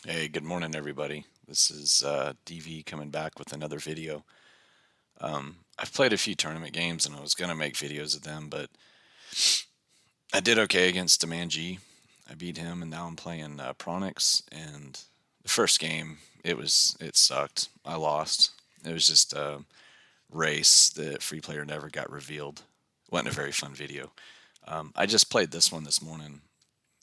Hey, good morning, everybody. This is DV coming back with another video. I've played a few tournament games and I was going to make videos of them, but I did okay against Demand G. I beat him, and now I'm playing Pronix. And the first game, it sucked. I lost. It was just a race that free player never got revealed. It wasn't a very fun video. I just played this one this morning,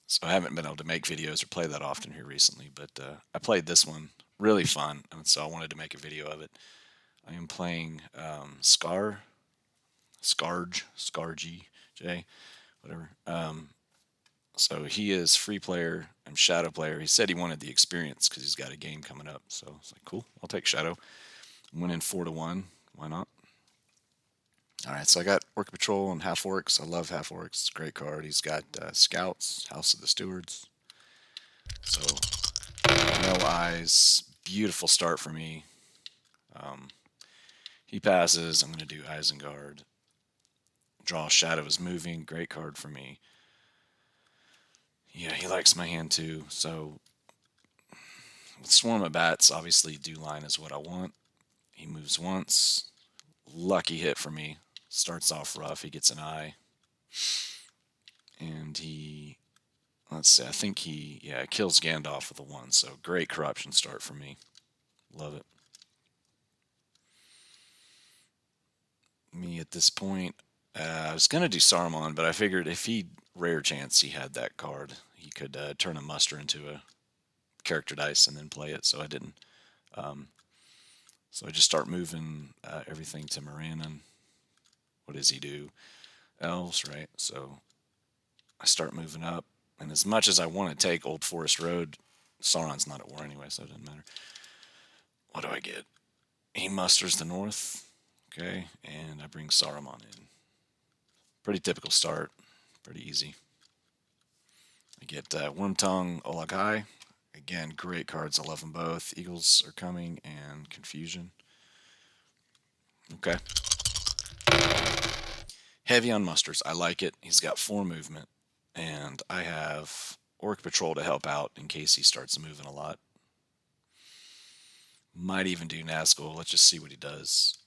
so I haven't been able to make videos or play that often here recently, but I played this one, really fun, and so I wanted to make a video of it. I am playing Skaarj, J, whatever. So he is free player. I'm shadow player. He said he wanted the experience because he's got a game coming up. So it's like, cool, I'll take shadow. I'm winning 4-1. Why not? All right, so I got Orc Patrol and Half Orcs. I love Half Orcs. It's a great card. He's got Scouts, House of the Stewards. So no eyes. Beautiful start for me. He passes. I'm going to do Isengard. Draw Shadow is moving. Great card for me. Yeah, he likes my hand too. So with Swarm of Bats, obviously Dewline is what I want. He moves once. Lucky hit for me. Starts off rough. He gets an eye. And let's see, I think kills Gandalf with a 1. So great corruption start for me. Love it. Me at this point, I was going to do Saruman, but I figured if he rare chance he had that card, he could turn a muster into a character dice and then play it. So I didn't. So I just start moving everything to Morannon. What does he do? Elves, right? So I start moving up, and as much as I want to take Old Forest Road, Sauron's not at war anyway, so it doesn't matter. What do I get? He musters the north, okay, and I bring Saruman in. Pretty typical start, pretty easy. I get Wormtongue, Olagai. Again, great cards. I love them both. Eagles are coming, and Confusion. Okay. Heavy on musters. I like it. He's got 4 movement, and I have Orc Patrol to help out in case he starts moving a lot. Might even do Nazgul. Let's just see what he does.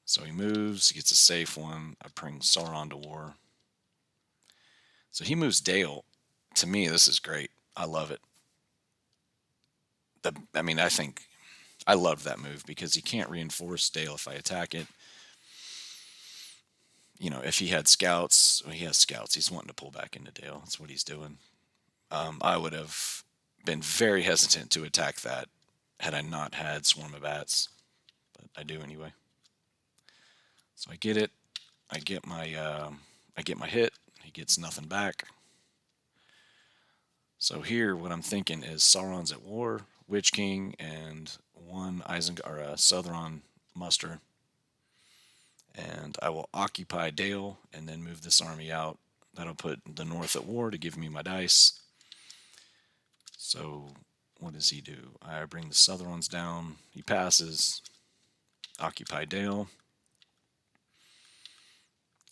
So he moves. He gets a safe one. I bring Sauron to war. So he moves Dale. To me, this is great. I love it. I think I love that move because he can't reinforce Dale if I attack it. If he had scouts, well, he has scouts. He's wanting to pull back into Dale. That's what he's doing. I would have been very hesitant to attack that had I not had Swarm of Bats, but I do anyway. So I get it. I get my hit. He gets nothing back. So here, what I'm thinking is Sauron's at war, Witch King, and one Southron muster, and I will occupy Dale and then move this army out. That'll put the north at war to give me my dice. So what does he do? I bring the Southrons down. He passes. Occupy Dale.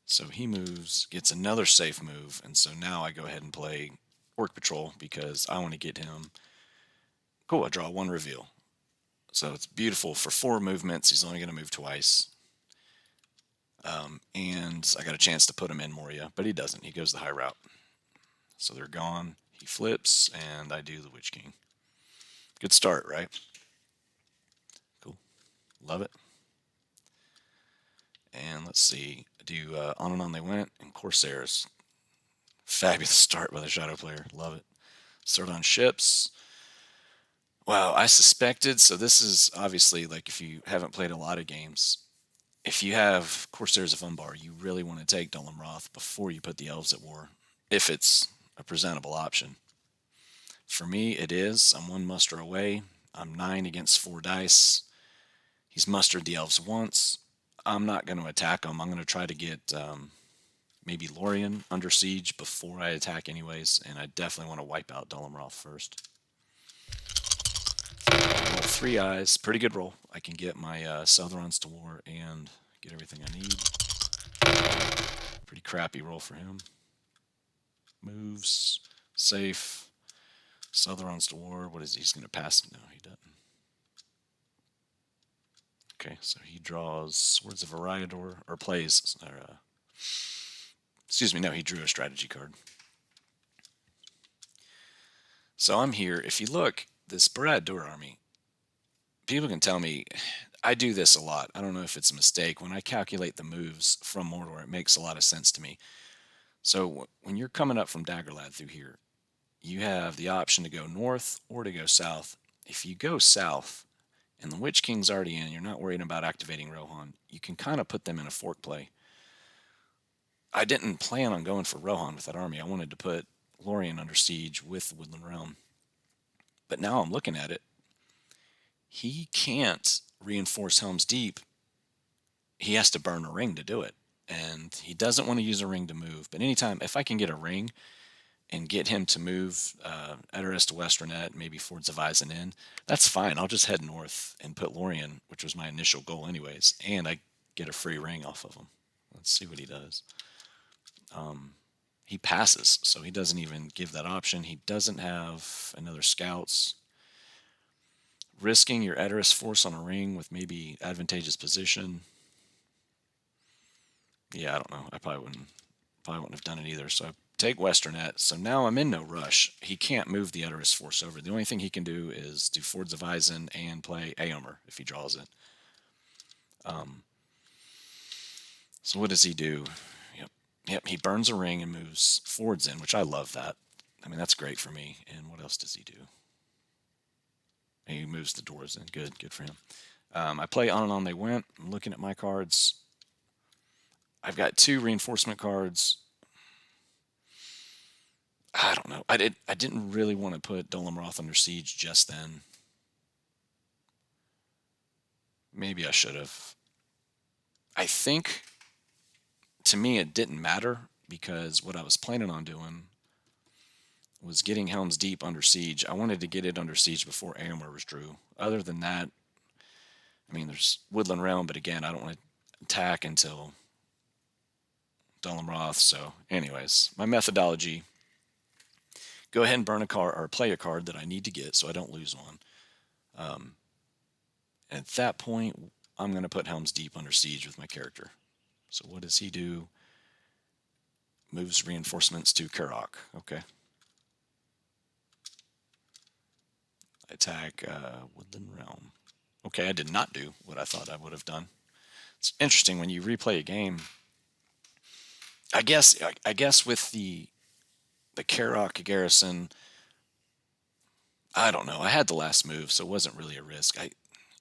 So he moves, gets another safe move, and so now I go ahead and play Orc Patrol because I want to get him. Cool, I draw 1 reveal. So it's beautiful for 4 movements. He's only going to move twice. And I got a chance to put him in Moria, but he doesn't. He goes the high route. So they're gone. He flips, and I do the Witch King. Good start, right? Cool. Love it. And let's see. I do On and On They Went and Corsairs. Fabulous start by the Shadow player. Love it. Start on ships. Wow, I suspected. So this is obviously like if you haven't played a lot of games, if you have Corsairs of Umbar, you really want to take Dol Amroth before you put the Elves at war, if it's a presentable option. For me, it is. I'm 1 muster away. I'm 9 against 4 dice. He's mustered the Elves once. I'm not going to attack him. I'm going to try to get maybe Lorien under siege before I attack anyways, and I definitely want to wipe out Dol Amroth first. Roll 3 eyes. Pretty good roll. I can get my Southrons to war and get everything I need. Pretty crappy roll for him. Moves. Safe. Southron's to war. What is he? He's going to pass? No, he doesn't. Okay, so he draws Swords of Ariador, or plays, or, excuse me, no, he drew a strategy card. So I'm here. If you look, this Barad-dûr army, people can tell me, I do this a lot. I don't know if it's a mistake. When I calculate the moves from Mordor, it makes a lot of sense to me. So when you're coming up from Daggerlad through here, you have the option to go north or to go south. If you go south, and the Witch King's already in, you're not worried about activating Rohan, you can kind of put them in a fork play. I didn't plan on going for Rohan with that army. I wanted to put Lorien under siege with Woodland Realm. But now I'm looking at it. He can't reinforce Helm's Deep. He has to burn a ring to do it. And he doesn't want to use a ring to move. But anytime, if I can get a ring and get him to move Edoras to Westernet, maybe Fords of Isen in, that's fine. I'll just head north and put Lorien, which was my initial goal anyways. And I get a free ring off of him. Let's see what he does. He passes, so he doesn't even give that option. He doesn't have another scouts. Risking your Edoras force on a ring with maybe advantageous position. Yeah, I don't know. I probably wouldn't have done it either. So I take Westernet. So now I'm in no rush. He can't move the Edoras force over. The only thing he can do is do Fords of Isen and play Aomer if he draws it. So what does he do? Yep, he burns a ring and moves Fords in, which I love that. I mean, that's great for me. And what else does he do? He moves the doors in. Good for him. I play On and On They Went. I'm looking at my cards. I've got 2 reinforcement cards. I don't know. I didn't really want to put Dolan Roth under siege just then. Maybe I should have. I think, to me, it didn't matter because what I was planning on doing was getting Helm's Deep under siege. I wanted to get it under siege before Aomer was drew. Other than that, I mean, there's Woodland Realm, but again, I don't want to attack until Dolan Roth. So, anyways, my methodology: go ahead and burn a card or play a card that I need to get so I don't lose one. At that point, I'm going to put Helm's Deep under siege with my character. So what does he do? Moves reinforcements to Karok. Okay. Attack Woodland Realm. Okay, I did not do what I thought I would have done. It's interesting when you replay a game. I guess with the Karok garrison, I don't know. I had the last move, so it wasn't really a risk.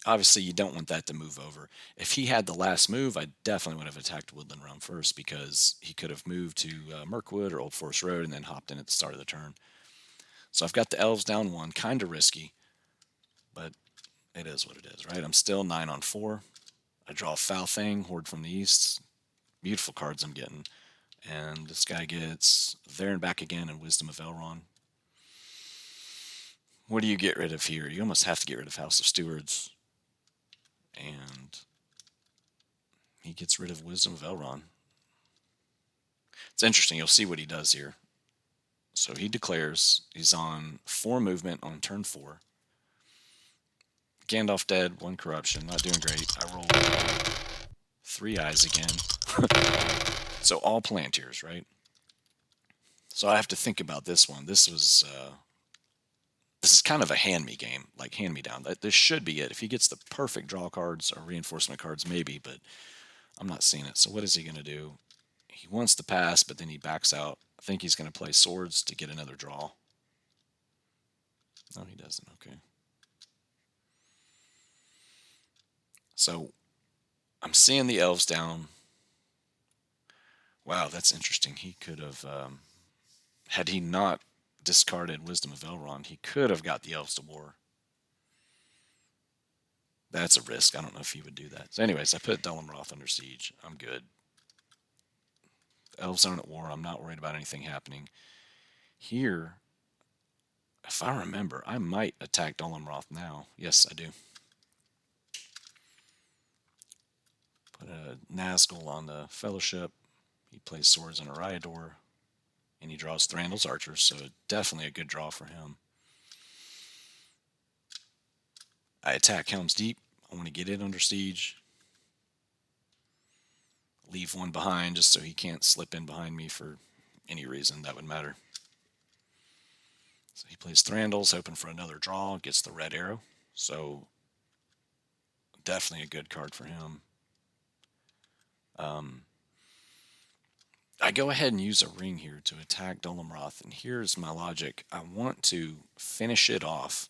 Obviously, you don't want that to move over. If he had the last move, I definitely would have attacked Woodland Realm first because he could have moved to Mirkwood or Old Forest Road and then hopped in at the start of the turn. So I've got the elves down 1, kind of risky, but it is what it is, right? I'm still 9 on 4. I draw Foul Thing, Horde from the East. Beautiful cards I'm getting. And this guy gets There and Back Again and Wisdom of Elrond. What do you get rid of here? You almost have to get rid of House of Stewards. And he gets rid of Wisdom of Elrond. It's interesting. You'll see what he does here. So he declares he's on 4 movement on turn 4. Gandalf dead, 1 corruption. Not doing great. I roll 3 eyes again. So all Palantirs, right? So I have to think about this one. This is kind of a hand-me game, like hand-me-down. This should be it. If he gets the perfect draw cards or reinforcement cards, maybe, but I'm not seeing it. So what is he going to do? He wants to pass, but then he backs out. I think he's going to play swords to get another draw. No, he doesn't. Okay. So I'm seeing the elves down. Wow, that's interesting. He could have, had he not discarded Wisdom of Elrond, he could have got the elves to war. That's a risk. I don't know if he would do that. So anyways, I put Dolan Roth under siege. I'm good. The elves aren't at war. I'm not worried about anything happening. Here, if I remember, I might attack Dolan Roth now. Yes, I do. Put a Nazgul on the Fellowship. He plays swords on Ariador. And he draws Thranduil's archers, so definitely a good draw for him. I attack Helm's Deep. I want to get it under siege. Leave one behind just so he can't slip in behind me for any reason that would matter. So he plays Thranduils, hoping for another draw. Gets the red arrow. So definitely a good card for him. I go ahead and use a ring here to attack Dolomroth, and here's my logic. I want to finish it off.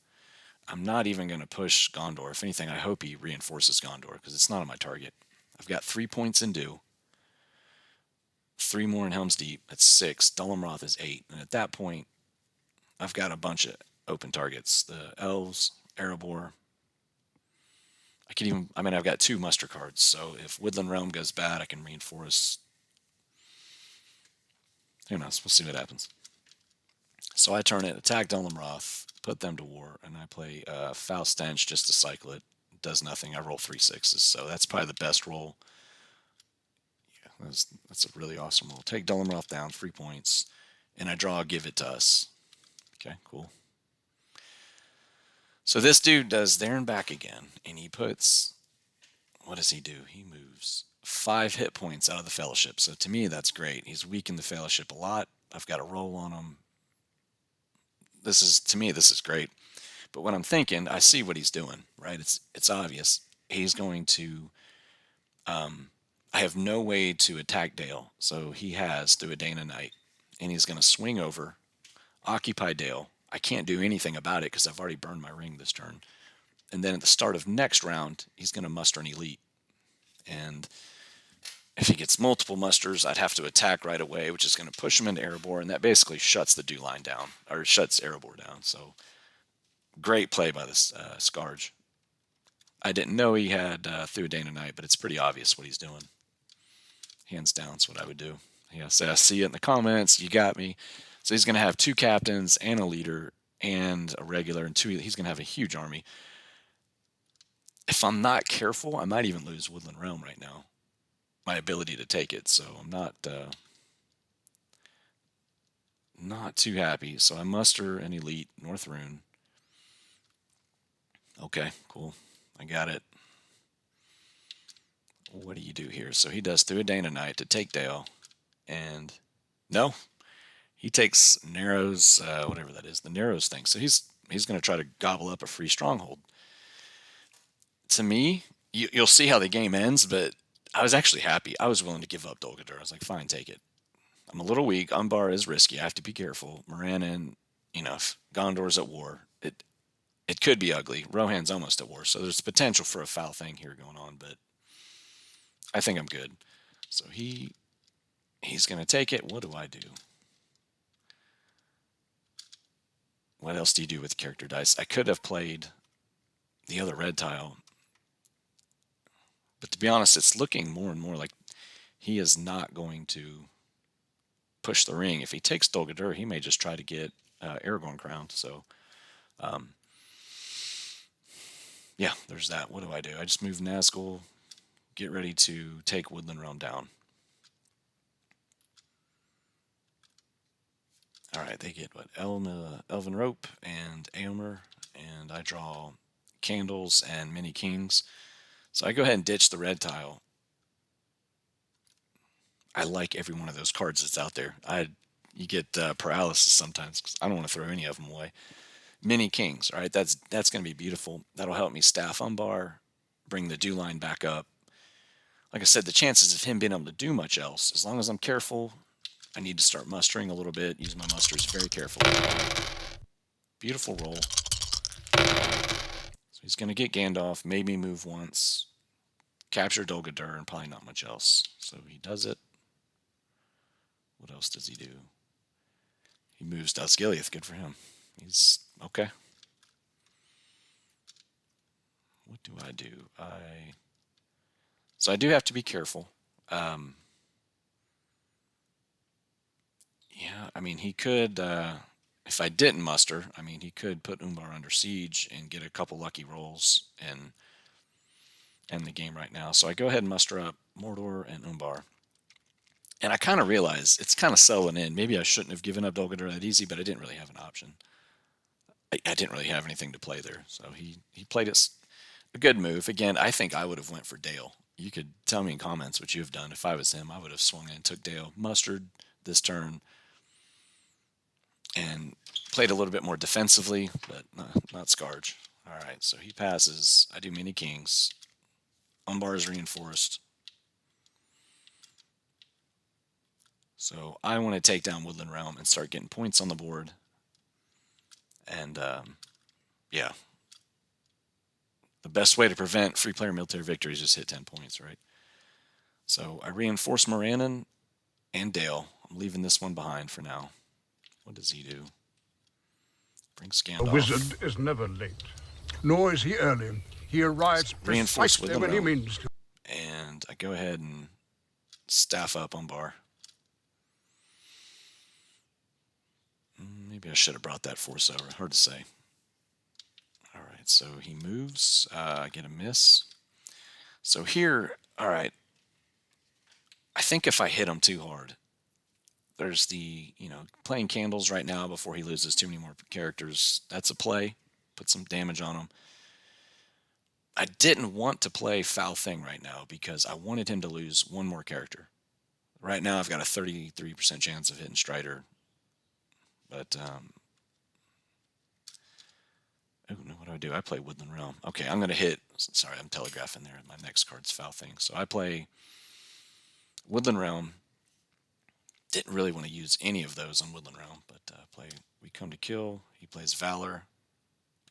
I'm not even going to push Gondor. If anything, I hope he reinforces Gondor, because it's not on my target. I've got 3 points in Dew. 3 more in Helm's Deep. That's 6. Dolomroth is 8. And at that point, I've got a bunch of open targets. The Elves, Erebor. I've got 2 muster cards, so if Woodland Realm goes bad, I can reinforce. Who knows? We'll see what happens. So I turn it, attack Dolomroth, put them to war, and I play Foul Stench just to cycle it. It does nothing. I roll 3 6s, so that's probably the best roll. Yeah, that's a really awesome roll. Take Dolomroth down, 3 points, and I draw Give It to Us. Okay, cool. So this dude does there and back again, and he puts, what does he do? He moves 5 hit points out of the Fellowship. So to me, that's great. He's weakened the Fellowship a lot. I've got a roll on him. To me, this is great. But when I'm thinking, I see what he's doing, right? It's obvious. He's going to, I have no way to attack Dale. So he has through a day and a night, and he's going to swing over, occupy Dale. I can't do anything about it because I've already burned my ring this turn. And then at the start of next round, he's going to muster an elite. And if he gets multiple musters, I'd have to attack right away, which is going to push him into Erebor, and that basically shuts the Dew line down, or shuts Erebor down. So great play by this Skaarj. I didn't know he had through a day and a night, but it's pretty obvious what he's doing. Hands down, that's what I would do. Yeah, so I see it in the comments. You got me. So he's going to have 2 captains and a leader and a regular, and 2. He's going to have a huge army. If I'm not careful, I might even lose Woodland Realm right now. My ability to take it, so I'm not too happy. So I muster an elite North Rune. Okay, cool. I got it. What do you do here? So he does through a day and a night to take Dale, and no, he takes Narrows, whatever that is, the Narrows thing. So he's going to try to gobble up a free stronghold. To me, you'll see how the game ends, but I was actually happy. I was willing to give up Dol Guldur. I was like, fine, take it. I'm a little weak. Umbar is risky. I have to be careful. Morannon, if Gondor's at war, it could be ugly. Rohan's almost at war, so there's potential for a foul thing here going on, but I think I'm good. So he's going to take it. What do I do? What else do you do with character dice? I could have played the other red tile, but to be honest, it's looking more and more like he is not going to push the ring. If he takes Dol Guldur, he may just try to get Aragorn crowned. So, yeah, there's that. What do I do? I just move Nazgul, get ready to take Woodland Realm down. All right, they get what? Elven Rope and Aomer, and I draw Candles and Many Kings. So I go ahead and ditch the red tile. I like every one of those cards that's out there. You get paralysis sometimes because I don't want to throw any of them away. Many Kings, all right? That's going to be beautiful. That'll help me staff Umbar, bring the Dew line back up. Like I said, the chances of him being able to do much else, as long as I'm careful, I need to start mustering a little bit, use my musters very carefully. Beautiful roll. So he's going to get Gandalf, maybe move once, capture Dol Guldur, and probably not much else. So he does it. What else does he do? He moves Osgiliath. Good for him. He's okay. What do I do? So I do have to be careful. Yeah, I mean, he could, if I didn't muster, I mean, he could put Umbar under siege and get a couple lucky rolls and end the game right now. So I go ahead and muster up Mordor and Umbar. And I kind of realize it's kind of settling in. Maybe I shouldn't have given up Dol Guldur that easy, but I didn't really have an option. I didn't really have anything to play there. So he played it a good move. Again, I think I would have went for Dale. You could tell me in comments what you have done. If I was him, I would have swung in and took Dale. Mustard this turn and played a little bit more defensively, but not Skaarj. All right, so he passes. I do mini kings. Umbar is reinforced. So I want to take down Woodland Realm and start getting points on the board. And yeah, the best way to prevent free player military victory is just hit 10 points, right? So I reinforce Morannon and Dale. I'm leaving this one behind for now. What does he do? Brings Gandalf. A wizard is never late, nor is he early. He arrives Reinforce precisely Woodland when he Realm. means to. And I go ahead and staff up Umbar. Maybe I should have brought that force over. Hard to say. All right, so he moves. I get a miss. So here, all right. I think if I hit him too hard, there's the, playing candles right now before he loses too many more characters. That's a play. Put some damage on him. I didn't want to play Foul Thing right now because I wanted him to lose one more character. Right now I've got a 33% chance of hitting Strider. But, oh no, what do? I play Woodland Realm. Okay, I'm going to hit, sorry, I'm telegraphing there. My next card's Foul Thing. So I play Woodland Realm. Didn't really want to use any of those on Woodland Realm, but play We Come to Kill. He plays Valor.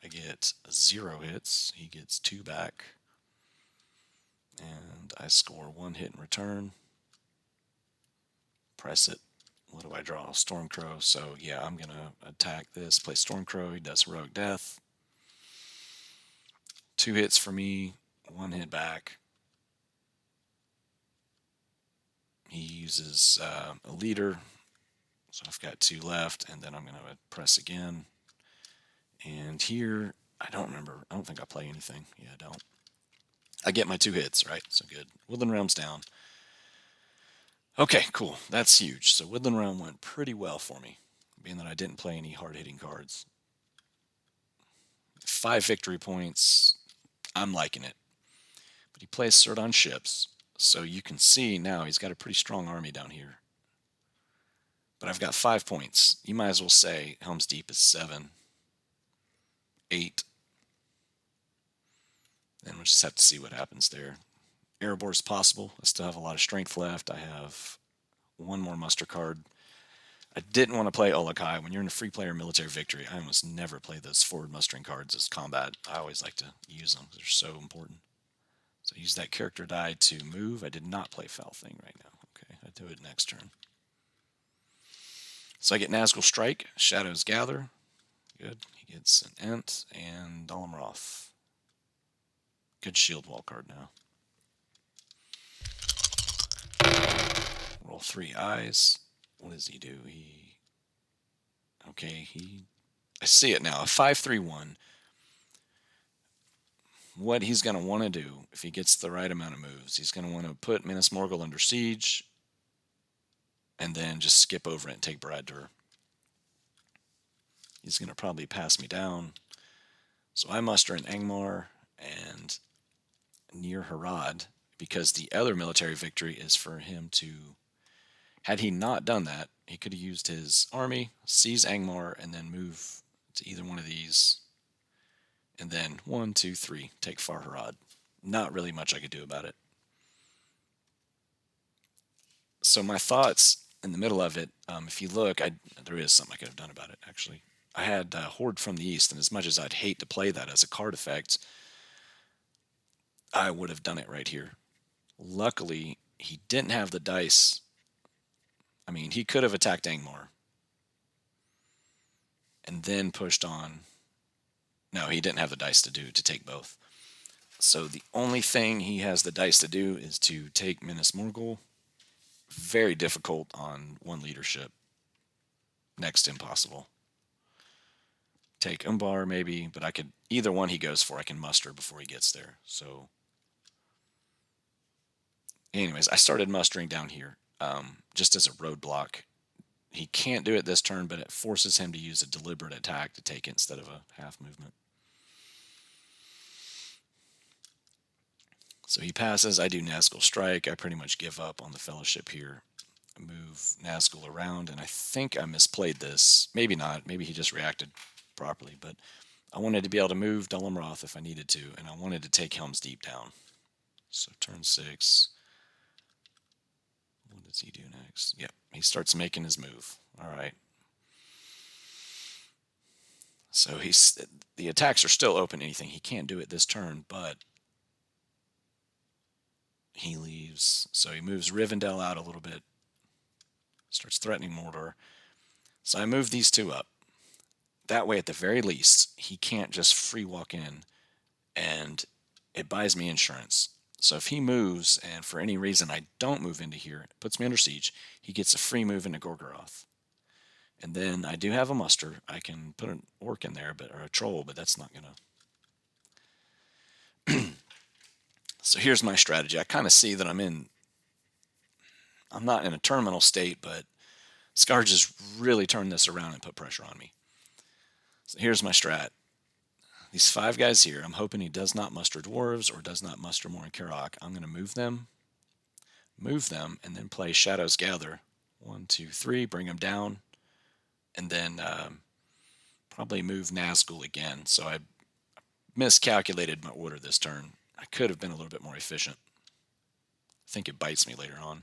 I get 0 hits. He gets 2 back. And I score 1 hit in return. Press it. What do I draw? Stormcrow. So yeah, I'm going to attack this. Play Stormcrow. He does Heroic Death. 2 hits for me. 1 hit back. He uses a leader. So I've got 2 left. And then I'm going to press again. And here, I don't remember. I don't think I play anything. Yeah, I don't. I get my 2 hits, right? So good. Woodland Realm's down. Okay, cool. That's huge. So Woodland Realm went pretty well for me, being that I didn't play any hard-hitting cards. 5 victory points. I'm liking it. But he plays Sword on Ships, so you can see now he's got a pretty strong army down here. But I've got 5 points. You might as well say Helm's Deep is 7, 8. Then we'll just have to see what happens there. Erebor's possible. I still have a lot of strength left. I have 1 more muster card. I didn't want to play Olokai. When you're in a free player military victory, I almost never play those forward mustering cards as combat. I always like to use them. They're so important. So I use that character die to move. I did not play Foul Thing right now. Okay, I do it next turn. So I get Nazgul Strike, Shadows Gather. Good. He gets an Ent and Dalamroth. Good shield wall card now. Roll 3 eyes. What does he do? I see it now. A 5/3/1. What he's going to want to do, if he gets the right amount of moves, he's going to want to put Minas Morgul under siege and then just skip over it and take Barad-dûr. He's going to probably pass me down. So I muster an Angmar and near Harad because the other military victory is for him to... Had he not done that, he could have used his army, seize Angmar, and then move to either one of these. And then 1, 2, 3, take Farharad. Not really much I could do about it. So my thoughts in the middle of it, if you look, there is something I could have done about it, actually. I had Horde from the East, and as much as I'd hate to play that as a card effect, I would have done it right here. Luckily, he didn't have the dice. I mean, he could have attacked Angmar and then pushed on. No, he didn't have the dice to take both. So the only thing he has the dice to do is to take Minas Morgul. Very difficult on 1 leadership. Next to impossible. Take Umbar maybe, but I could, either one he goes for, I can muster before he gets there. So anyways, I started mustering down here just as a roadblock. He can't do it this turn, but it forces him to use a deliberate attack to take it instead of a half movement. So he passes. I do Nazgul Strike. I pretty much give up on the Fellowship here. I move Nazgul around, and I think I misplayed this. Maybe not. Maybe he just reacted properly, but I wanted to be able to move Dulumroth if I needed to, and I wanted to take Helm's Deep down. So turn 6. What does he do next? Yep, he starts making his move. All right. So the attacks are still open. Anything he can't do it this turn, but he leaves. So he moves Rivendell out a little bit. Starts threatening Mordor. So I move these two up. That way, at the very least, he can't just free walk in, and it buys me insurance. So if he moves, and for any reason I don't move into here, it puts me under siege, he gets a free move into Gorgoroth. And then I do have a muster. I can put an orc in there, or a troll, but that's not gonna. So here's my strategy. I kind of see that I'm not in a terminal state, but Skaarj has really turned this around and put pressure on me. So here's my strat. These 5 guys here, I'm hoping he does not muster dwarves or does not muster Morin Karok. I'm going to move them, and then play Shadows Gather. 1, 2, 3, bring them down, and then probably move Nazgul again. So I miscalculated my order this turn. I could have been a little bit more efficient. I think it bites me later on.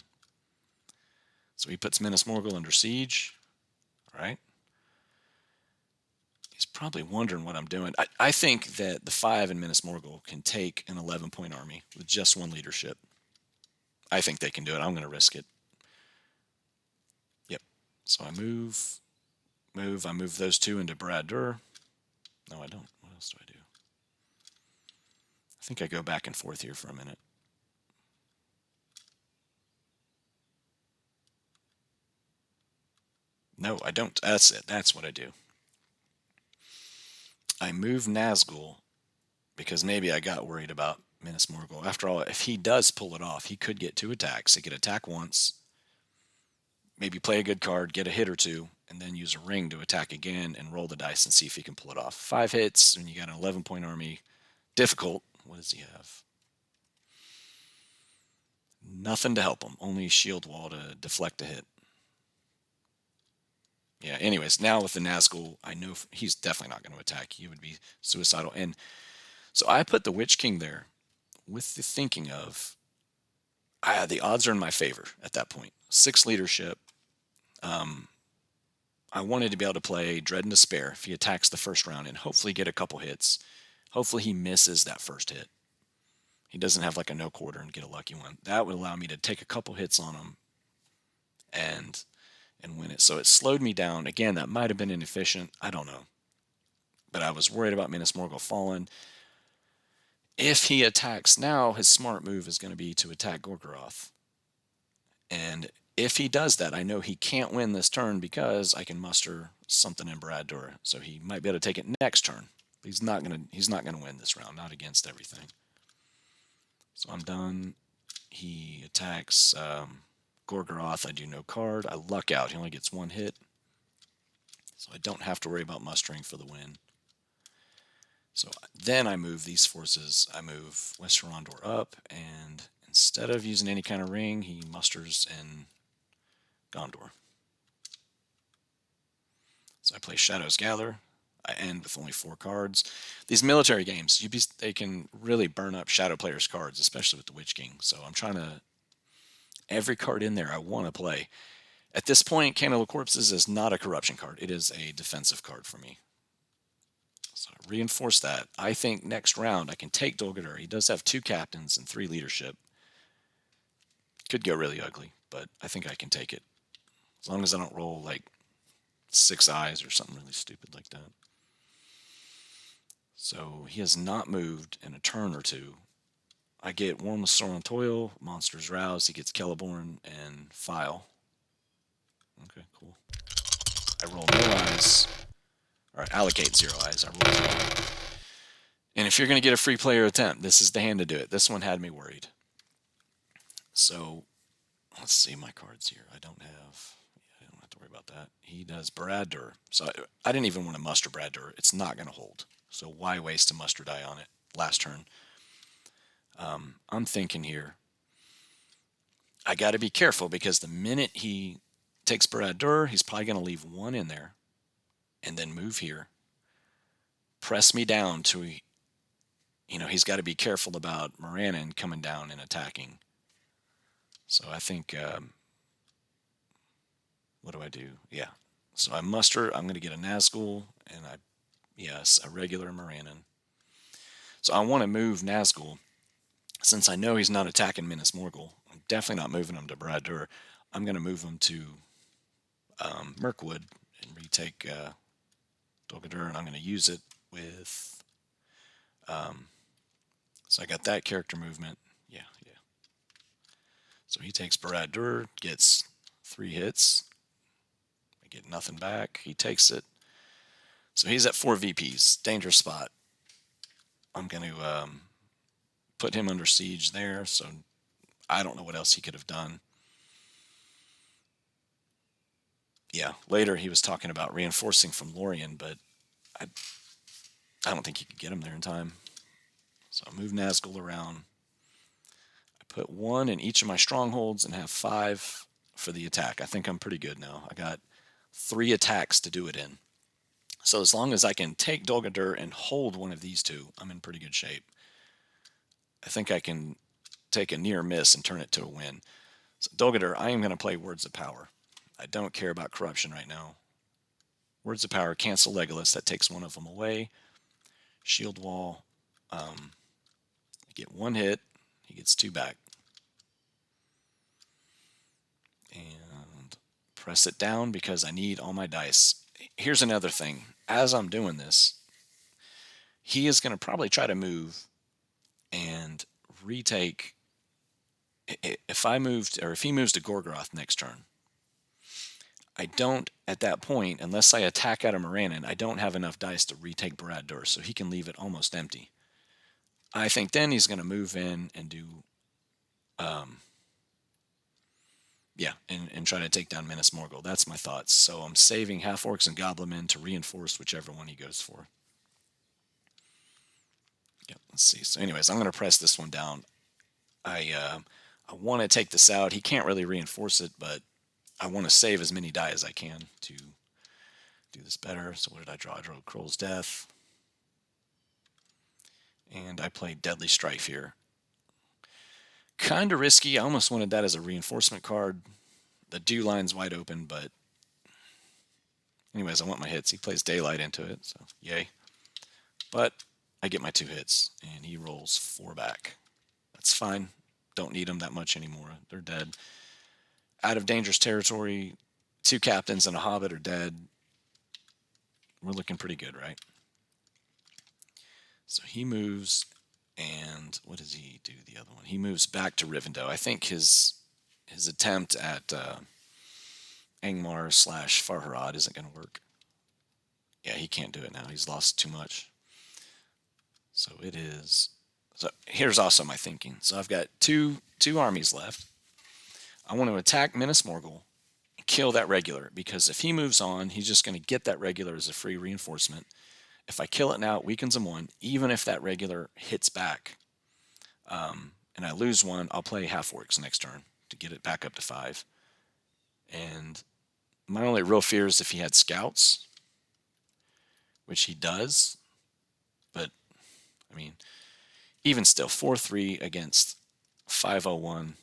So he puts Minas Morgul under siege. All right. He's probably wondering what I'm doing. I think that the 5 in Minas Morgul can take an 11-point army with just 1 leadership. I think they can do it. I'm going to risk it. Yep. So I move. I move those 2 into Barad-dûr. No, I don't. What else do I do? I think I go back and forth here for a minute. No, I don't. That's it. That's what I do. I move Nazgul because maybe I got worried about Minas Morgul. After all, if he does pull it off, he could get 2 attacks. He could attack once, maybe play a good card, get a hit or 2, and then use a ring to attack again and roll the dice and see if he can pull it off. 5 hits, and you got an 11-point army. Difficult. What does he have? Nothing to help him. Only shield wall to deflect a hit. Yeah, anyways, now with the Nazgul, I know he's definitely not going to attack. He would be suicidal. And so I put the Witch King there with the thinking of the odds are in my favor at that point. 6 leadership. I wanted to be able to play Dread and Despair if he attacks the first round and hopefully get a couple hits. Hopefully he misses that first hit. He doesn't have like a no quarter and get a lucky one. That would allow me to take a couple hits on him and win it. So it slowed me down. Again, that might have been inefficient. I don't know. But I was worried about Minas Morgul falling. If he attacks now, his smart move is going to be to attack Gorgoroth. And if he does that, I know he can't win this turn because I can muster something in Barad-dûr. So he might be able to take it next turn. But he's not gonna win this round, not against everything. So I'm done. He attacks Gorgoroth. I do no card. I luck out. He only gets 1 hit. So I don't have to worry about mustering for the win. So then I move these forces. I move West Rondor up, and instead of using any kind of ring, he musters in Gondor. So I play Shadows Gather. I end with only 4 cards. These military games, they can really burn up Shadow players' cards, especially with the Witch King. So I'm trying to... Every card in there I want to play. At this point, Candle of Corpses is not a corruption card. It is a defensive card for me. So I reinforce that. I think next round I can take Dol Guldur. He does have 2 captains and 3 leadership. Could go really ugly, but I think I can take it. As long as I don't roll like 6 eyes or something really stupid like that. So he has not moved in a turn or 2. I get Worm of Sorrow and Toil, Monsters Roused. He gets Celeborn and File. Okay, cool. I roll no eyes. All right, allocate 0 eyes. I roll 0. And if you're going to get a free player attempt, this is the hand to do it. This one had me worried. So let's see my cards here. I don't have to worry about that. He does Barad-dûr. So I didn't even want to muster Barad-dûr. It's not going to hold. So why waste a muster die on it last turn? I'm thinking here, I got to be careful because the minute he takes Barad-dur, he's probably going to leave one in there and then move here, press me down to, he's got to be careful about Morannon coming down and attacking. So I think, what do I do? Yeah. So I muster, I'm going to get a Nazgul and yes, a regular Morannon. So I want to move Nazgul. Since I know he's not attacking Minas Morgul, I'm definitely not moving him to Barad-dur. I'm going to move him to Mirkwood and retake Dol Guldur, and I'm going to use it with. So I got that character movement. Yeah, yeah. So he takes Barad-dur, gets 3 hits. I get nothing back. He takes it. So he's at 4 VPs. Dangerous spot. I'm going to put him under siege there. So I don't know what else he could have done. Yeah, later he was talking about reinforcing from Lorien, but I, I don't think he could get him there in time. So I move Nazgul around. I put 1 in each of my strongholds and have 5 for the attack. I think I'm pretty good now. I got 3 attacks to do it in. So as long as I can take Dol Guldur and hold one of these 2, I'm in pretty good shape. I think I can take a near miss and turn it to a win. So Dol Guldur, I am going to play Words of Power. I don't care about corruption right now. Words of Power, cancel Legolas. That takes one of them away. Shield Wall. I get 1 hit. He gets 2 back. And press it down because I need all my dice. Here's another thing. As I'm doing this, he is going to probably try to move and retake. If he moves to Gorgoroth next turn, I don't, at that point, unless I attack out of Morannon, I don't have enough dice to retake Barad-dur, so he can leave it almost empty. I think then he's going to move in and do, and try to take down Minas Morgul. That's my thoughts. So I'm saving half-orcs and goblin to reinforce whichever one he goes for. Yep, let's see. So anyways, I'm going to press this one down. I want to take this out. He can't really reinforce it, but I want to save as many die as I can to do this better. So what did I draw? I drew Kroll's Death. And I played Deadly Strife here. Kind of risky. I almost wanted that as a reinforcement card. The dew line's wide open, but anyways, I want my hits. He plays Daylight into it, so yay. But I get my 2 hits, and he rolls 4 back. That's fine. Don't need them that much anymore. They're dead. Out of dangerous territory, 2 captains and a hobbit are dead. We're looking pretty good, right? So he moves, and what does he do? The other one, he moves back to Rivendell. I think his attempt at Angmar / Farharad isn't going to work. Yeah, he can't do it now. He's lost too much. So it is. So here's also my thinking. So I've got two armies left. I want to attack Minas Morgul and kill that regular, because if he moves on, he's just going to get that regular as a free reinforcement. If I kill it now, it weakens him 1. Even if that regular hits back and I lose 1, I'll play half-orcs next turn to get it back up to 5. And my only real fear is if he had scouts, which he does. But, I mean, even still, 4-3 against 501,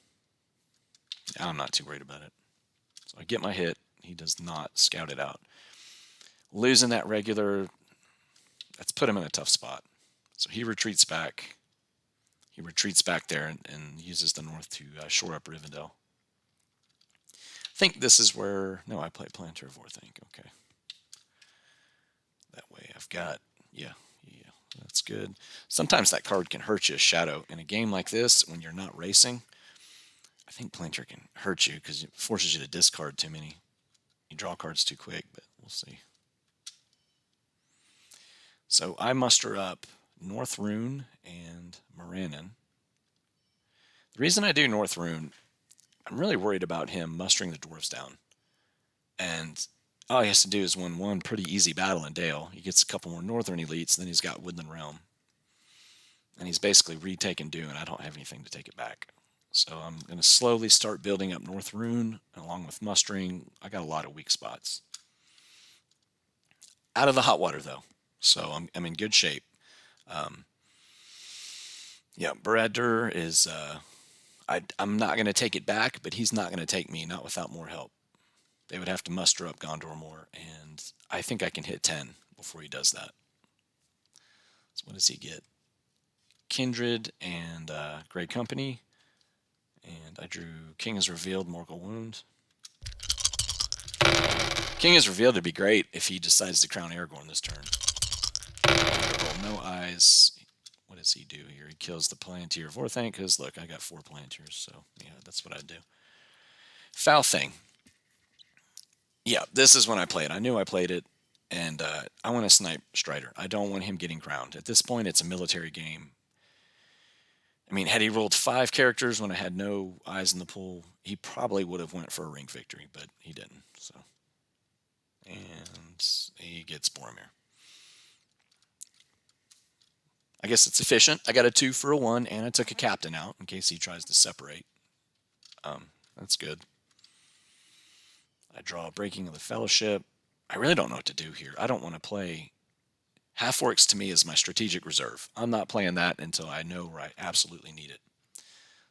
I'm not too worried about it. So I get my hit. He does not scout it out. Losing that regular, that's put him in a tough spot. So he retreats back. He retreats back there and uses the north to shore up Rivendell. I think this is where... No, I play Planter of Orthanc. Okay. That way I've got... Yeah, that's good. Sometimes that card can hurt you, Shadow. In a game like this, when you're not racing, I think Planter can hurt you because it forces you to discard too many. You draw cards too quick, but we'll see. So I muster up North Rune and Morannon. The reason I do North Rune, I'm really worried about him mustering the dwarves down. And all he has to do is win 1 pretty easy battle in Dale. He gets a couple more northern elites, and then he's got Woodland Realm. and he's basically retaken Dune. I don't have anything to take it back. So I'm going to slowly start building up North Rune along with mustering. I got a lot of weak spots. Out of the hot water, though. So I'm in good shape. Um, yeah, Baradur is. I'm not going to take it back, but he's not going to take me, not without more help. They would have to muster up Gondor more, and I think I can hit 10 before he does that. So what does he get? Kindred and Grey Company. And I drew King is Revealed, Morgul Wound. King is Revealed would be great if he decides to crown Aragorn this turn. Roll no eyes. What does he do here? He kills the Palantir of Orthanc, because look, I got 4 Palantirs, so yeah, that's what I'd do. Foul Thing. Yeah, this is when I play it. I knew I played it, and I want to snipe Strider. I don't want him getting crowned. At this point, it's a military game. I mean, had he rolled 5 characters when I had no eyes in the pool, he probably would have went for a ring victory, but he didn't. So, and he gets Boromir. I guess it's efficient. I got a 2 for a 1, and I took a captain out in case he tries to separate. That's good. I draw Breaking of the Fellowship. I really don't know what to do here. I don't want to play. Half Orcs to me is my strategic reserve. I'm not playing that until I know where I absolutely need it.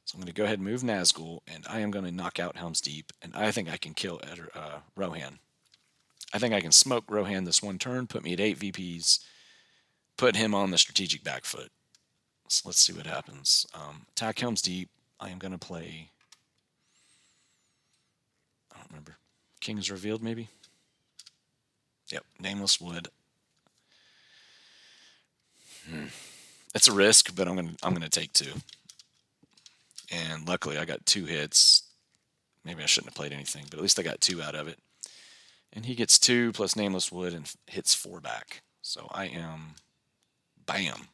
So I'm going to go ahead and move Nazgul, and I am going to knock out Helm's Deep, and I think I can kill Rohan. I think I can smoke Rohan this one turn, put me at 8 VPs, put him on the strategic back foot. So let's see what happens. Attack Helm's Deep. I am going to play. I don't remember. King is Revealed, maybe? Yep, Nameless Wood. It's a risk, but I'm gonna take 2. And luckily, I got 2 hits. Maybe I shouldn't have played anything, but at least I got 2 out of it. And he gets 2 plus Nameless Wood and hits 4 back. So I am, bam.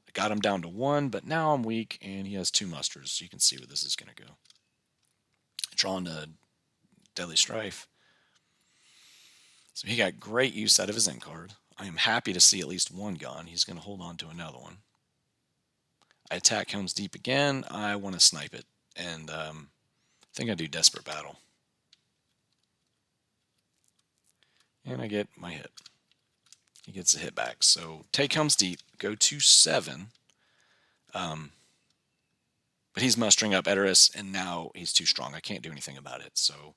I got him down to 1, but now I'm weak, and he has 2 musters, so you can see where this is gonna go. Drawn to Deadly Strife. So he got great use out of his end card. I am happy to see at least 1 gone. He's gonna hold on to another one. I attack Helm's Deep again. I want to snipe it, and I think I do Desperate Battle. And I get my hit. He gets a hit back. So take Helm's Deep, go to 7. But he's mustering up Edoras, and now he's too strong. I can't do anything about it. So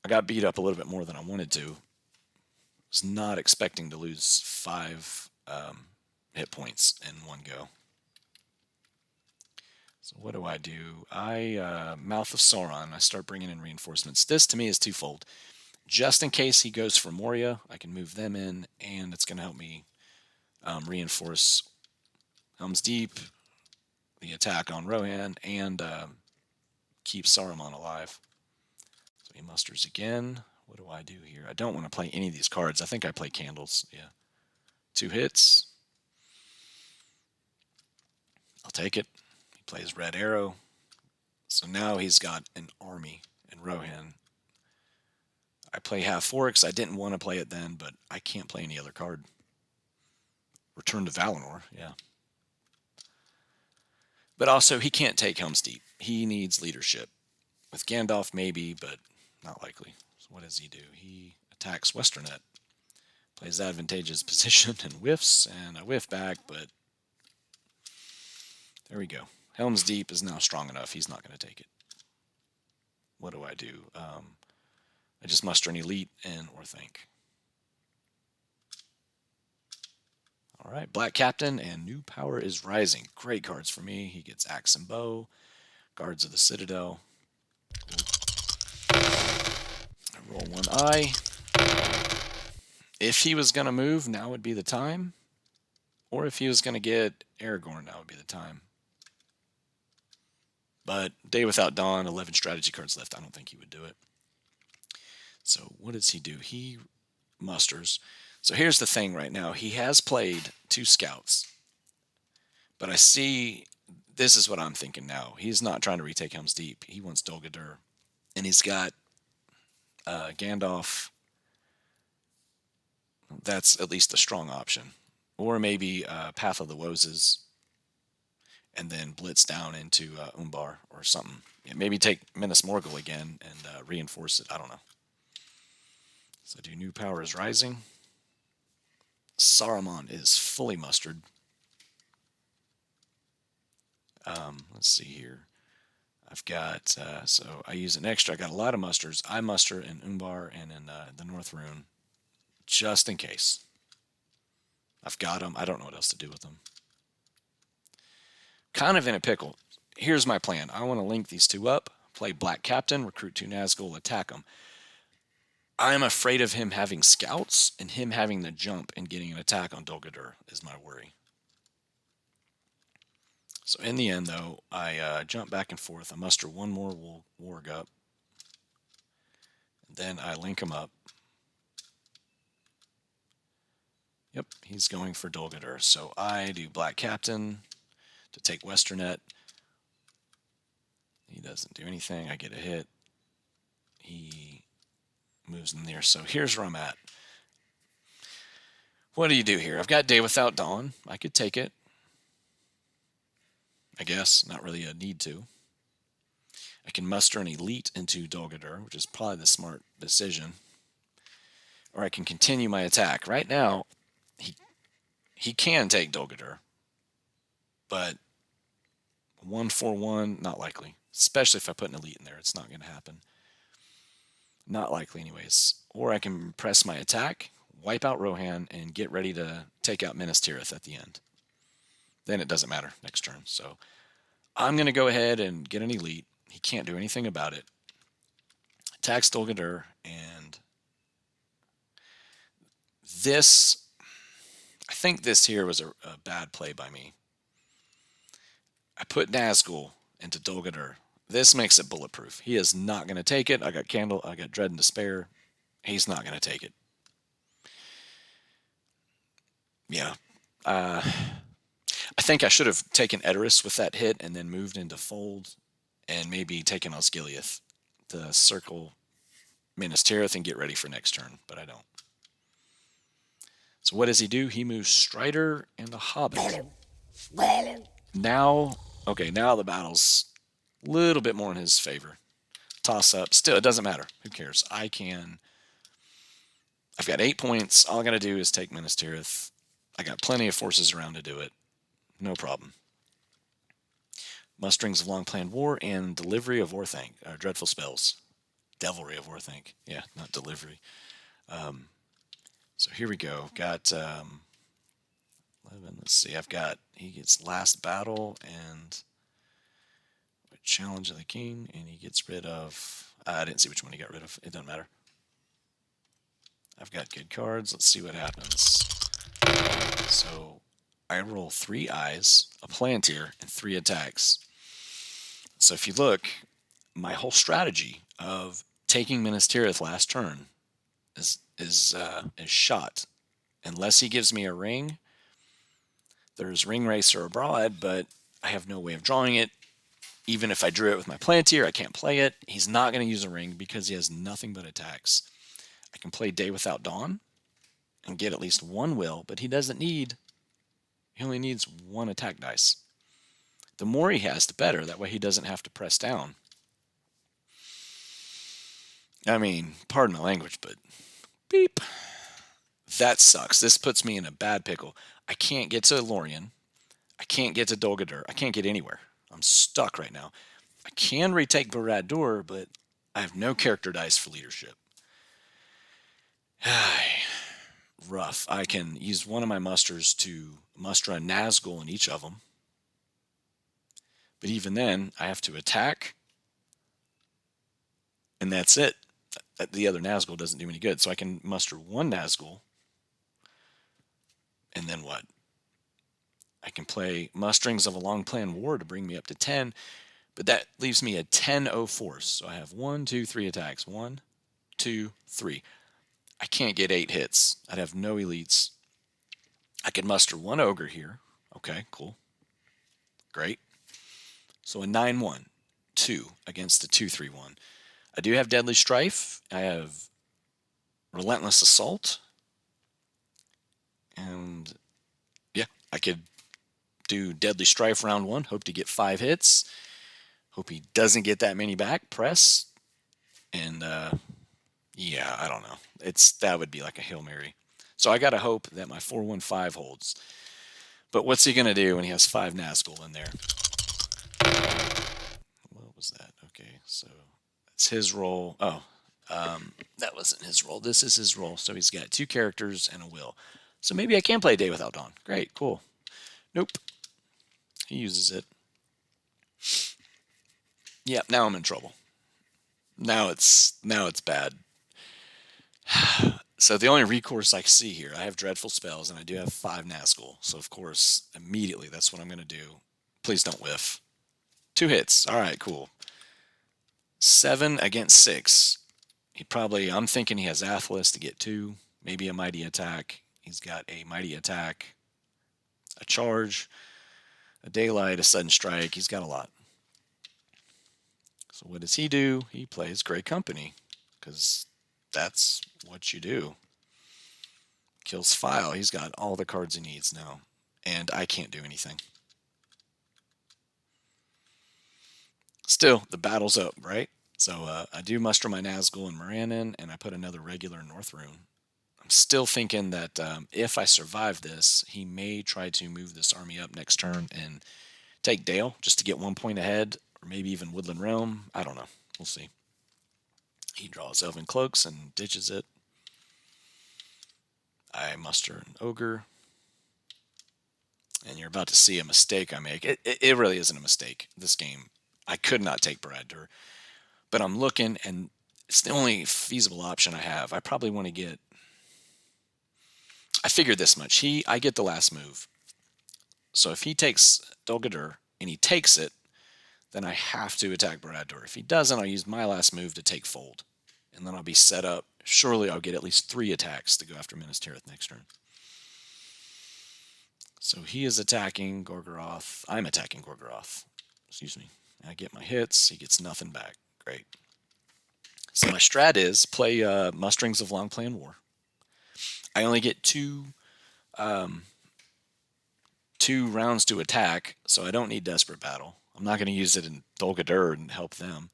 I got beat up a little bit more than I wanted to. Was not expecting to lose 5 hit points in one go. So what do? I Mouth of Sauron. I start bringing in reinforcements. This to me is twofold. Just in case he goes for Moria, I can move them in, and it's going to help me reinforce Helm's Deep, the attack on Rohan, and keep Saruman alive. So he musters again. What do I do here? I don't want to play any of these cards. I think I play Candles. Yeah. 2 hits. I'll take it. He plays Red Arrow. So now he's got an army in Rohan. I play Half Orcs. I didn't want to play it then, but I can't play any other card. Return to Valinor, yeah. But also, he can't take Helm's Deep. He needs leadership. With Gandalf, maybe, but not likely. So what does he do? He attacks Westernet. Plays advantageous position and whiffs, and I whiff back, but there we go. Helm's Deep is now strong enough. He's not going to take it. What do? I just muster an elite and Orthanc. All right, Black Captain and New Power is Rising. Great cards for me. He gets Axe and Bow, Guards of the Citadel. I roll 1 eye. If he was going to move, now would be the time. Or if he was going to get Aragorn, now would be the time. But Day Without Dawn, 11 strategy cards left. I don't think he would do it. So what does he do? He musters. So here's the thing right now. He has played 2 scouts. But I see, this is what I'm thinking now. He's not trying to retake Helm's Deep. He wants Dol Guldur. And he's got Gandalf. That's at least a strong option. Or maybe Path of the Woses. and then blitz down into Umbar or something. Yeah, maybe take Minas Morgul again and reinforce it. I don't know. So do new power is rising. Saruman is fully mustered. Let's see here. I've got, so I use an extra. I got a lot of musters. I muster in Umbar and in the North Rune, just in case. I've got them. I don't know what else to do with them. Kind of in a pickle. Here's my plan. I want to link these two up, play Black Captain, recruit 2 Nazgul, attack them. I'm afraid of him having scouts and him having the jump and getting an attack on Dol Guldur is my worry. So in the end, though, I jump back and forth. I muster one more warg up. Then I link him up. Yep, he's going for Dol Guldur. So I do Black Captain to take Westernet. He doesn't do anything. I get a hit. He moves in there. So here's where I'm at. What do you do here? I've got Day Without Dawn. I could take it. I guess. Not really a need to. I can muster an elite into Dol Guldur, which is probably the smart decision. Or I can continue my attack. Right now, he can take Dol Guldur. But 1-4-1, not likely. Especially if I put an elite in there. It's not going to happen. Not likely anyways. Or I can press my attack, wipe out Rohan, and get ready to take out Minas Tirith at the end. Then it doesn't matter next turn. So I'm going to go ahead and get an elite. He can't do anything about it. Attacks Dol Guldur, and this, I think this here was a bad play by me. I put Nazgul into Dol Guldur. This makes it bulletproof. He is not going to take it. I got Dread and Despair. He's not going to take it. Yeah. I think I should have taken Edoras with that hit and then moved into Fold and maybe taken Osgiliath to circle Minas Tirith and get ready for next turn, but I don't. So what does he do? He moves Strider and the Hobbit. Now the battle's a little bit more in his favor. Toss up. Still, it doesn't matter. Who cares? I've got 8 points. All I got to do is take Minas Tirith. I got plenty of forces around to do it. No problem. Musterings of Long-Planned War and Delivery of Orthanc. Dreadful Spells. Devilry of Orthanc. Yeah, not Delivery. So here we go. Got 11. Let's see. He gets Last Battle and Challenge of the King, and he gets rid of... I didn't see which one he got rid of. It doesn't matter. I've got good cards. Let's see what happens. So I roll 3 eyes, a Palantir, and 3 attacks. So if you look, my whole strategy of taking Minas Tirith last turn is shot. Unless he gives me a ring, there's Ring Racer Abroad, but I have no way of drawing it. Even if I drew it with my Palantir, I can't play it. He's not going to use a ring because he has nothing but attacks. I can play Day Without Dawn and get at least 1 will, but he only needs 1 attack dice. The more he has, the better. That way he doesn't have to press down. I mean, pardon my language, but beep. That sucks. This puts me in a bad pickle. I can't get to Lorien. I can't get to Dol Guldur. I can't get anywhere. I'm stuck right now. I can retake Barad-dûr, but I have no character dice for leadership. Rough. I can use one of my musters to muster a Nazgul in each of them. But even then, I have to attack, and that's it. The other Nazgul doesn't do any good. So I can muster 1 Nazgul, and then what? I can play Musterings of a Long-Planned War to bring me up to 10, but that leaves me a 10-0 force. So I have 1, 2, 3 attacks. 1, 2, 3. I can't get 8 hits. I'd have no elites. I could muster 1 ogre here. Okay, cool. Great. So a 9-1, 2 against the 2-3-1. I do have Deadly Strife. I have Relentless Assault. And yeah, I could do Deadly Strife round one. Hope to get 5 hits. Hope he doesn't get that many back. Press. And yeah, I don't know. That would be like a Hail Mary. So I got to hope that my 415 holds. But what's he going to do when he has 5 Nazgul in there? What was that? Okay, so that's his roll. Oh, that wasn't his roll. This is his roll. So he's got 2 characters and a will. So maybe I can play Day Without Dawn. Great, cool. Nope. He uses it. Yeah, now I'm in trouble. Now it's bad. So the only recourse I see here, I have dreadful spells and I do have 5 Nazgul. So of course, immediately that's what I'm going to do. Please don't whiff. 2 hits. All right, cool. 7 against 6. I'm thinking he has Atlas to get 2, maybe a mighty attack. He's got a mighty attack, a charge, a daylight, a sudden strike. He's got a lot. So what does he do? He plays Great Company, because that's what you do. Kills File. He's got all the cards he needs now, and I can't do anything. Still, the battle's up, right? So I do muster my Nazgul and Moran in, and I put another regular North Rune. I'm still thinking that if I survive this, he may try to move this army up next turn and take Dale just to get 1 point ahead, or maybe even Woodland Realm. I don't know. We'll see. He draws Elven Cloaks and ditches it. I muster an Ogre. And you're about to see a mistake I make. It really isn't a mistake. This game, I could not take Barad-dûr. But I'm looking, and it's the only feasible option I have. I probably want to get... I figured this much. I get the last move. So if he takes Dol Guldur, and he takes it, then I have to attack Barad-dûr. If he doesn't, I'll use my last move to take Fold. And then I'll be set up. Surely I'll get at least 3 attacks to go after Minas Tirith next turn. So he is attacking Gorgoroth. I'm attacking Gorgoroth. Excuse me. I get my hits. He gets nothing back. Great. So my strat is play Musterings of Long Plan War. I only get 2 rounds to attack, so I don't need Desperate Battle. I'm not going to use it in Dol Guldur and help them.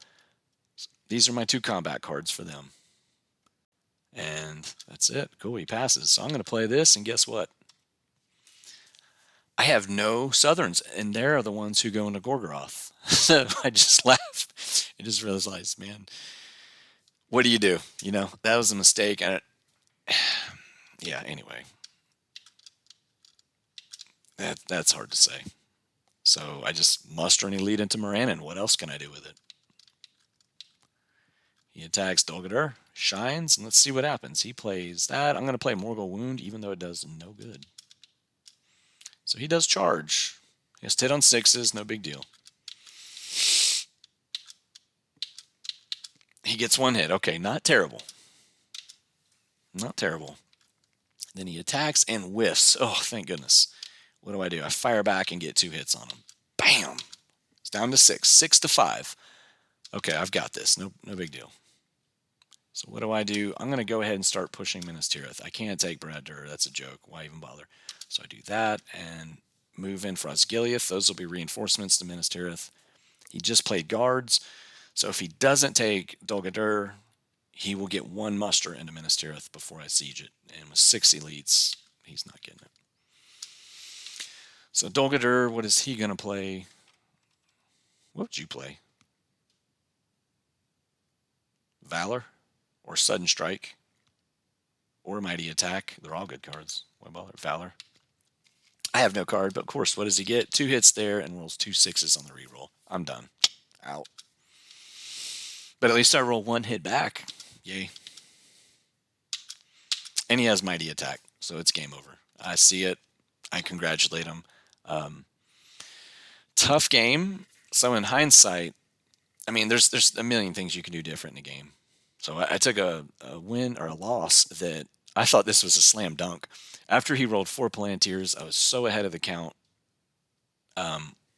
These are my 2 combat cards for them. And that's it. Cool, he passes. So I'm going to play this, and guess what? I have no Southerns, and they're the ones who go into Gorgoroth. So I just laughed. I just realized, man, what do? That was a mistake. And yeah, anyway. That's hard to say. So I just muster and lead into Morannon. What else can I do with it? He attacks Dol Guldur, shines, and let's see what happens. He plays that. I'm going to play Morgul Wound, even though it does no good. So he does charge. He has hit on 6s, no big deal. He gets 1 hit. Okay, not terrible. Not terrible. Then he attacks and whiffs. Oh, thank goodness. What do? I fire back and get 2 hits on him. Bam! It's down to 6. 6 to 5. Okay, I've got this. No big deal. So what do? I'm going to go ahead and start pushing Minas Tirith. I can't take Barad-dûr. That's a joke. Why even bother? So I do that and move in for Osgiliath. Those will be reinforcements to Minas Tirith. He just played guards. So if he doesn't take Dol Guldur, he will get 1 muster into Minas Tirith before I siege it. And with 6 elites, he's not getting it. So Dol Guldur, what is he going to play? What would you play? Valor? Or Sudden Strike? Or Mighty Attack? They're all good cards. Why bother? Valor. I have no card, but of course, what does he get? 2 hits there and rolls 2 6s on the reroll. I'm done. Out. But at least I roll 1 hit back. Yay. And he has Mighty Attack, so it's game over. I see it. I congratulate him. Tough game. So in hindsight, I mean, there's a million things you can do different in a game. So I took a win or a loss that I thought this was a slam dunk. After he rolled 4 Palantirs, I was so ahead of the count,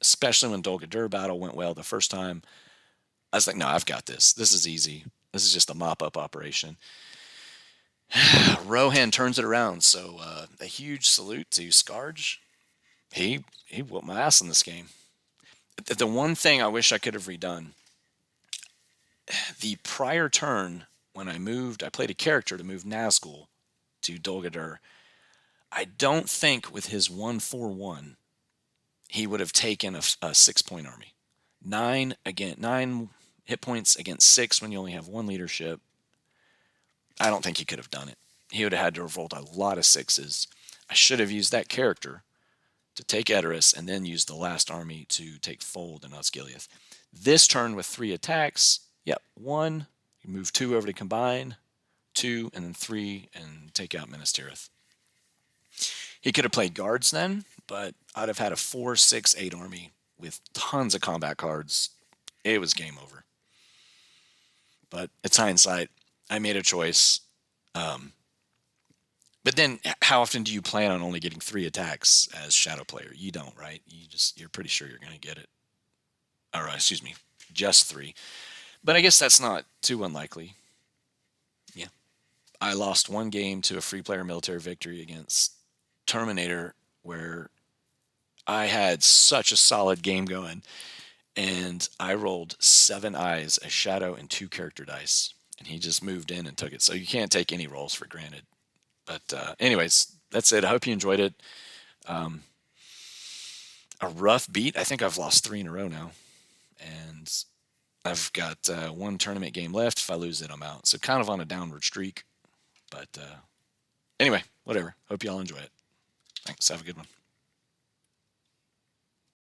especially when Dol Guldur battle went well the first time. I was like, no, I've got this. This is easy. This is just a mop-up operation. Rohan turns it around. So a huge salute to Skaarj. He whooped my ass in this game. The one thing I wish I could have redone, the prior turn when I played a character to move Nazgul to Dol Guldur. I don't think with his 1/4/1 he would have taken a 6 point army. Nine hit points against six when you only have one leadership. I don't think he could have done it. He would have had to have rolled a lot of sixes. I should have used that character to take Edoras and then use the last army to take Fold and Osgiliath. This turn with three attacks, yep, one, you move two over to combine, two, and then three, and take out Minas Tirith. He could have played guards then, but I'd have had a 4, 6, 8 army with tons of combat cards. It was game over. But it's hindsight. I made a choice. But then, how often do you plan on only getting three attacks as shadow player? You don't, right? You're pretty sure you're going to get it. Or excuse me, just three. But I guess that's not too unlikely. Yeah, I lost one game to a free player military victory against Terminator, where I had such a solid game going, and I rolled 7 eyes, a shadow, and 2 character dice, and he just moved in and took it. So you can't take any rolls for granted. But anyways, that's it. I hope you enjoyed it. A rough beat. I think I've lost 3 in a row now, and I've got one tournament game left. If I lose it, I'm out. So kind of on a downward streak. But anyway, whatever. Hope y'all enjoy it. Thanks. Have a good one.